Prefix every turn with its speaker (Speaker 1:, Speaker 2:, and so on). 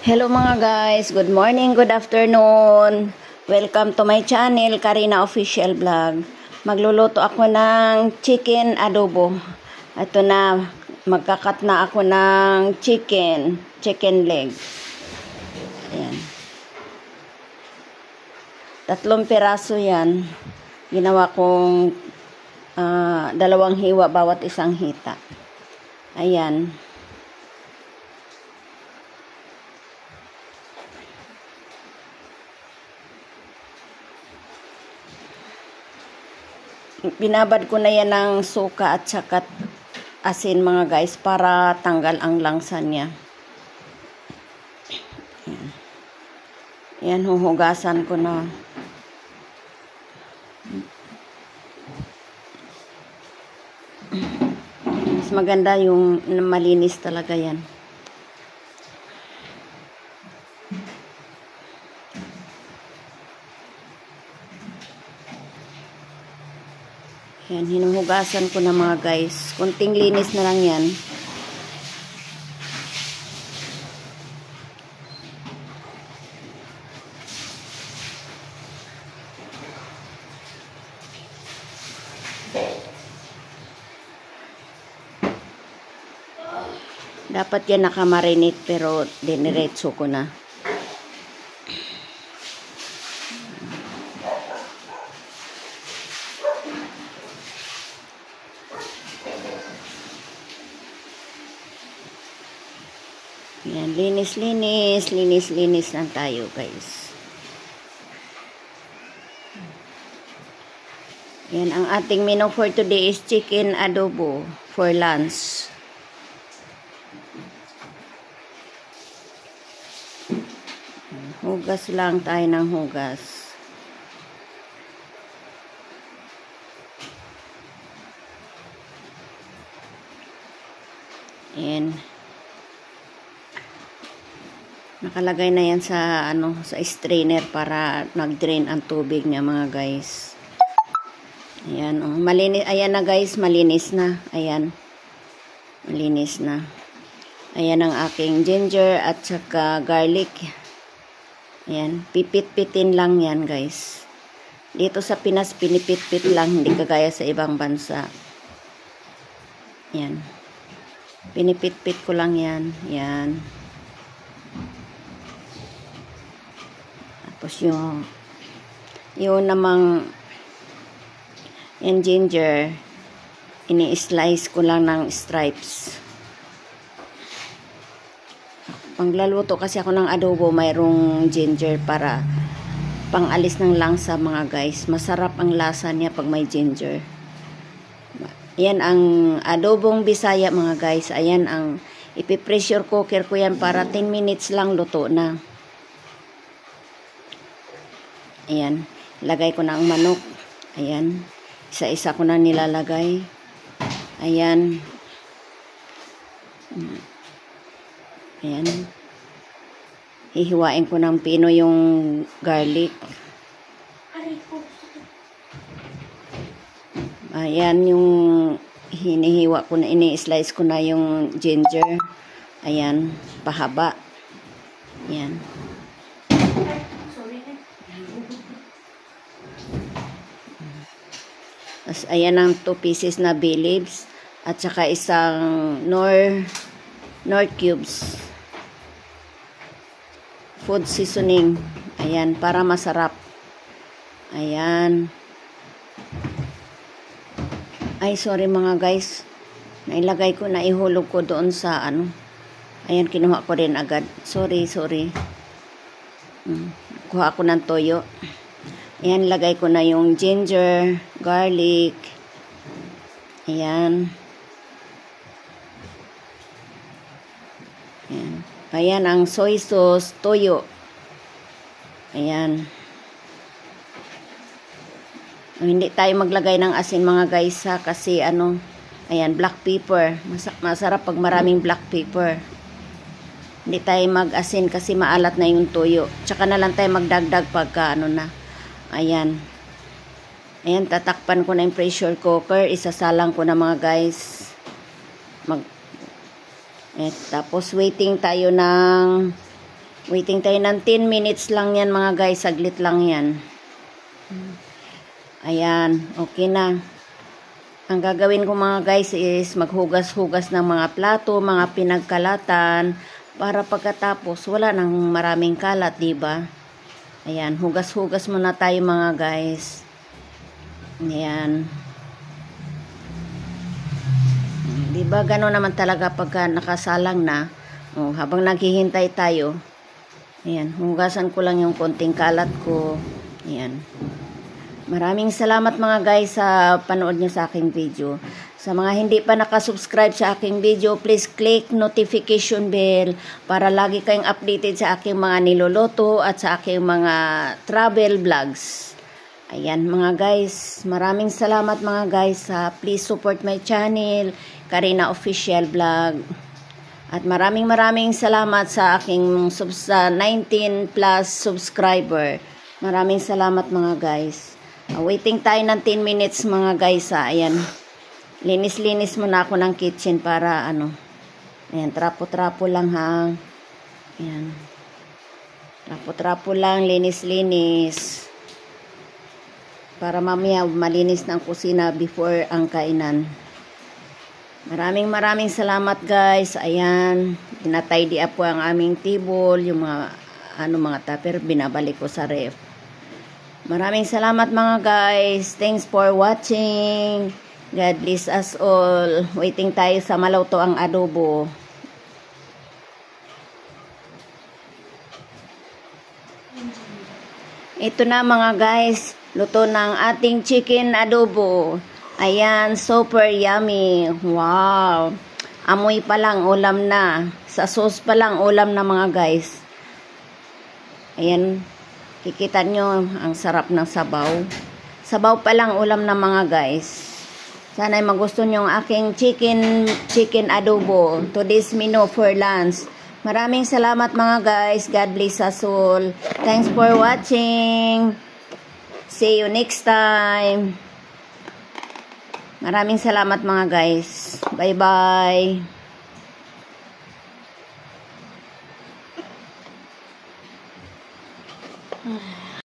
Speaker 1: Hello mga guys, good morning, good afternoon. Welcome to my channel, Karina Official Vlog. Magluluto ako ng chicken adobo. Ito na, magkakat na ako ng chicken leg. Ayan. 3 piraso yan. Ginawa kong 2 hiwa bawat isang hita. Ayan. Binabad ko na yan ng suka at saka asin mga guys para tanggal ang langsa niya. Yan, huhugasan ko na. Mas maganda yung malinis talaga yan. Yan, hinuhugasan ko na mga guys. Kunting linis na lang yan. Dapat yan nakamarinate pero diniretso ko na. Yan, linis lang tayo guys. Yan, ang ating menu for today is chicken adobo for lunch. Hugas lang tayo ng hugas. Yan. Nakalagay na yan sa sa strainer para nag-drain ang tubig niya mga guys. Ayan, oh, malinis. Ayan na guys, malinis na. Ayan. Malinis na. Ayan ang aking ginger at saka garlic. Ayan, pipit-pitin lang yan guys. Dito sa Pinas, pinipit-pit lang, hindi kagaya sa ibang bansa. Ayan. Pinipit-pit ko lang yan. Ayan. Tapos yung namang yung ginger, ini-slice ko lang ng stripes. Panglaluto kasi ako ng adobo, mayroong ginger para pangalis ng langsa mga guys. Masarap ang lasa niya pag may ginger. Yan ang adobong Bisaya mga guys. Ayan ang ipi-pressure cooker ko yan para 10 minutes lang luto na. Ayan, lagay ko na ang manok. Ayan, isa-isa ko na nilalagay. Ayan. Ayan. Hihiwain ko ng pino yung garlic. Ayan, yung hinihiwa ko na, ini-slice ko na yung ginger. Ayan, pahaba. Ayan. Ayan ang 2 pieces na bay leaves at saka isang nor cubes food seasoning. Ayan, para masarap. Ayan. Ay, sorry mga guys. Nailagay ko, naihulog ko doon sa Ayan, kinuha ko rin agad. Sorry. Kuha ko ng toyo. Ayan, lagay ko na yung ginger, garlic. Ayan. Ayan. Ayan ang soy sauce, toyo. Ayan. Hindi tayo maglagay ng asin mga guys ha, kasi ayan, black pepper. Masarap pag maraming black pepper. Hindi tayo mag-asin kasi maalat na yung toyo. Tsaka na lang tayo magdagdag pagka na. Ayan. Ayan, tatakpan ko na yung pressure cooker. Isasalang ko na mga guys. Tapos waiting tayo ng Waiting tayo ng 10 minutes lang yan mga guys. Saglit lang yan. Ayan. Okay na. Ang gagawin ko mga guys is maghugas-hugas ng mga plato, mga pinagkalatan. Para pagkatapos wala nang maraming kalat, diba? Ayan. Hugas-hugas muna tayo mga guys. Ayan. Diba gano'n naman talaga pagka nakasalang na. Habang naghihintay tayo. Ayan, hugasan ko lang yung konting kalat ko. Ayan. Maraming salamat mga guys sa panood nyo sa aking video. Sa mga hindi pa nakasubscribe sa aking video, please click notification bell para lagi kayong updated sa aking mga niluluto at sa aking mga travel vlogs. Ayan mga guys, maraming salamat mga guys. Please support my channel, Karina Official Vlog. At maraming salamat sa aking 19 plus subscriber. Maraming salamat mga guys. Waiting tayo ng 10 minutes mga guys. Ayan. Linis-linis muna ako ng kitchen para ano. Ayan, trapo-trapo lang ha. Ayan. Trapo-trapo lang, linis-linis. Para mamaya malinis ng kusina before ang kainan. Maraming salamat guys. Ayan, tinatidy up po ang aming table, yung mga tupper binabalik ko sa ref. Maraming salamat mga guys. Thanks for watching. God bless us all. Waiting tayo sa maluto ang adobo. Ito na mga guys, luto ng ating chicken adobo. Ayan, super yummy. Wow. Amoy pa lang, ulam na. Sa sauce pa lang, ulam na mga guys. Ayan. Kikita nyo, ang sarap ng sabaw. Sabaw pa lang, ulam na mga guys. Sana ay magusto nyo ang aking chicken adobo. Today's menu for lunch. Maraming salamat mga guys. God bless us all. Thanks for watching. See you next time. Maraming salamat mga guys. Bye-bye.